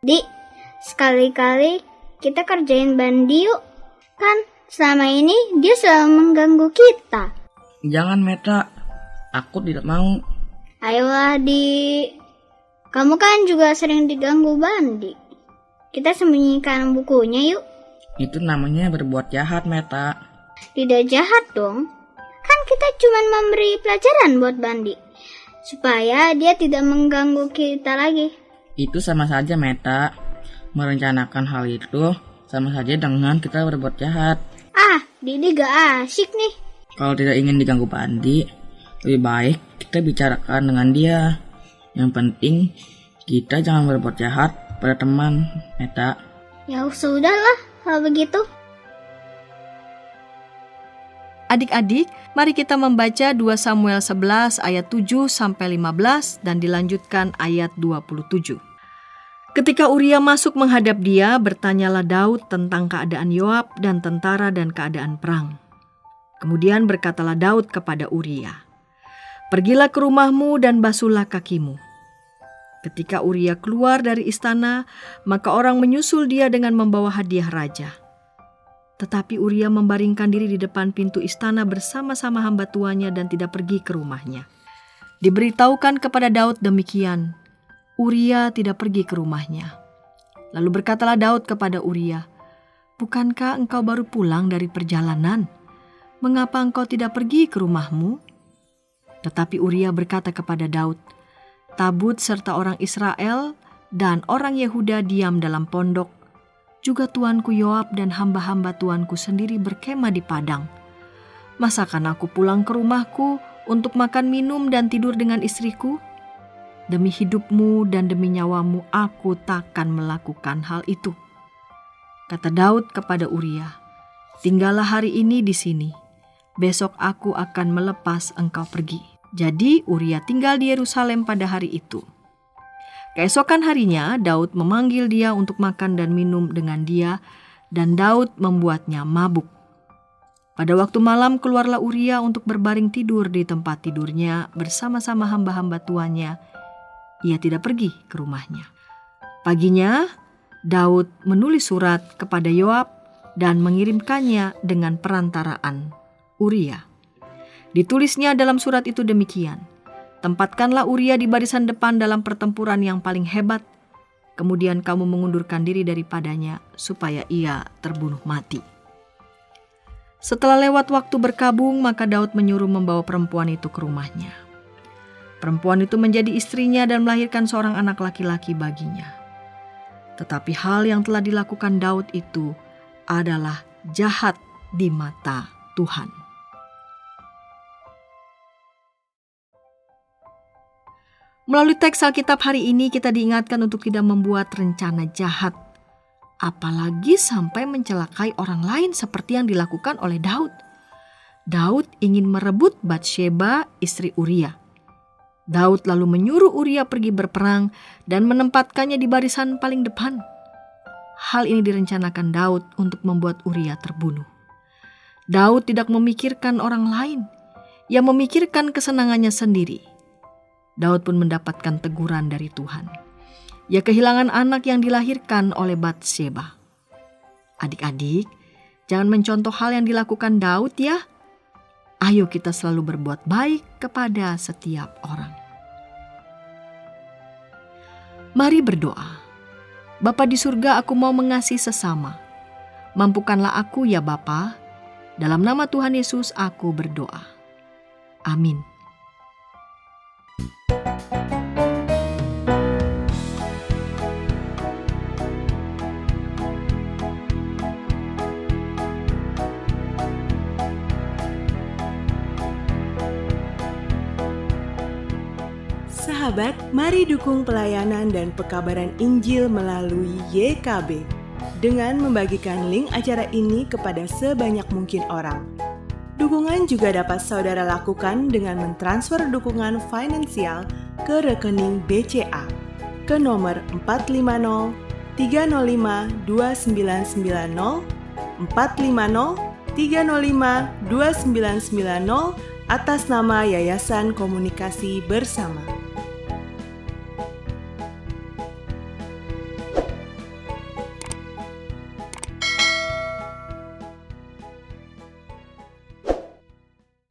Dik, sekali-kali kita kerjain Bandi yuk. Kan selama ini dia selalu mengganggu kita. Jangan Meta, aku tidak mau. Ayolah Dik, kamu kan juga sering diganggu Bandi. Kita sembunyikan bukunya yuk. Itu namanya berbuat jahat Meta. Tidak jahat dong. Kan kita cuma memberi pelajaran buat Bandi, supaya dia tidak mengganggu kita lagi. Itu sama saja Meta. Merencanakan hal itu sama saja dengan kita berbuat jahat. Didi gak asyik nih. Kalau tidak ingin diganggu Bandi, lebih baik kita bicarakan dengan dia. Yang penting kita jangan berbuat jahat pada teman, Meta. Ya sudahlah kalau begitu. Adik-adik, mari kita membaca 2 Samuel 11 ayat 7-15 dan dilanjutkan ayat 27. Ketika Uria masuk menghadap dia, bertanyalah Daud tentang keadaan Yoab dan tentara dan keadaan perang. Kemudian berkatalah Daud kepada Uria, "Pergilah ke rumahmu dan basuhlah kakimu." Ketika Uria keluar dari istana, maka orang menyusul dia dengan membawa hadiah raja. Tetapi Uria membaringkan diri di depan pintu istana bersama-sama hamba tuannya dan tidak pergi ke rumahnya. Diberitahukan kepada Daud demikian, Uria tidak pergi ke rumahnya. Lalu berkatalah Daud kepada Uria, "Bukankah engkau baru pulang dari perjalanan? Mengapa engkau tidak pergi ke rumahmu?" Tetapi Uria berkata kepada Daud, "Tabut serta orang Israel dan orang Yehuda diam dalam pondok. Juga tuanku Yoab dan hamba-hamba tuanku sendiri berkemah di padang. Masakan aku pulang ke rumahku untuk makan minum dan tidur dengan istriku? Demi hidupmu dan demi nyawamu aku takkan melakukan hal itu." Kata Daud kepada Uria, "Tinggallah hari ini di sini. Besok aku akan melepas engkau pergi." Jadi Uria tinggal di Yerusalem pada hari itu. Keesokan harinya Daud memanggil dia untuk makan dan minum dengan dia, dan Daud membuatnya mabuk. Pada waktu malam keluarlah Uria untuk berbaring tidur di tempat tidurnya bersama-sama hamba-hamba tuannya. Ia tidak pergi ke rumahnya. Paginya, Daud menulis surat kepada Yoab dan mengirimkannya dengan perantaraan Uria. Ditulisnya dalam surat itu demikian, "Tempatkanlah Uria di barisan depan dalam pertempuran yang paling hebat. Kemudian kamu mengundurkan diri daripadanya supaya ia terbunuh mati." Setelah lewat waktu berkabung, maka Daud menyuruh membawa perempuan itu ke rumahnya. Perempuan itu menjadi istrinya dan melahirkan seorang anak laki-laki baginya. Tetapi hal yang telah dilakukan Daud itu adalah jahat di mata Tuhan. Melalui teks Alkitab hari ini kita diingatkan untuk tidak membuat rencana jahat, apalagi sampai mencelakai orang lain seperti yang dilakukan oleh Daud. Daud ingin merebut Batsheba, istri Uria. Daud lalu menyuruh Uria pergi berperang dan menempatkannya di barisan paling depan. Hal ini direncanakan Daud untuk membuat Uria terbunuh. Daud tidak memikirkan orang lain, ia memikirkan kesenangannya sendiri. Daud pun mendapatkan teguran dari Tuhan. Ia kehilangan anak yang dilahirkan oleh Batsheba. Adik-adik, jangan mencontoh hal yang dilakukan Daud ya. Ayo kita selalu berbuat baik kepada setiap orang. Mari berdoa. Bapa di surga, aku mau mengasihi sesama. Mampukanlah aku ya Bapa. Dalam nama Tuhan Yesus aku berdoa. Amin. Sahabat, mari dukung pelayanan dan pekabaran Injil melalui YKB dengan membagikan link acara ini kepada sebanyak mungkin orang. Dukungan juga dapat saudara lakukan dengan mentransfer dukungan finansial ke rekening BCA ke nomor 450 305 2990 450 305 2990 atas nama Yayasan Komunikasi Bersama.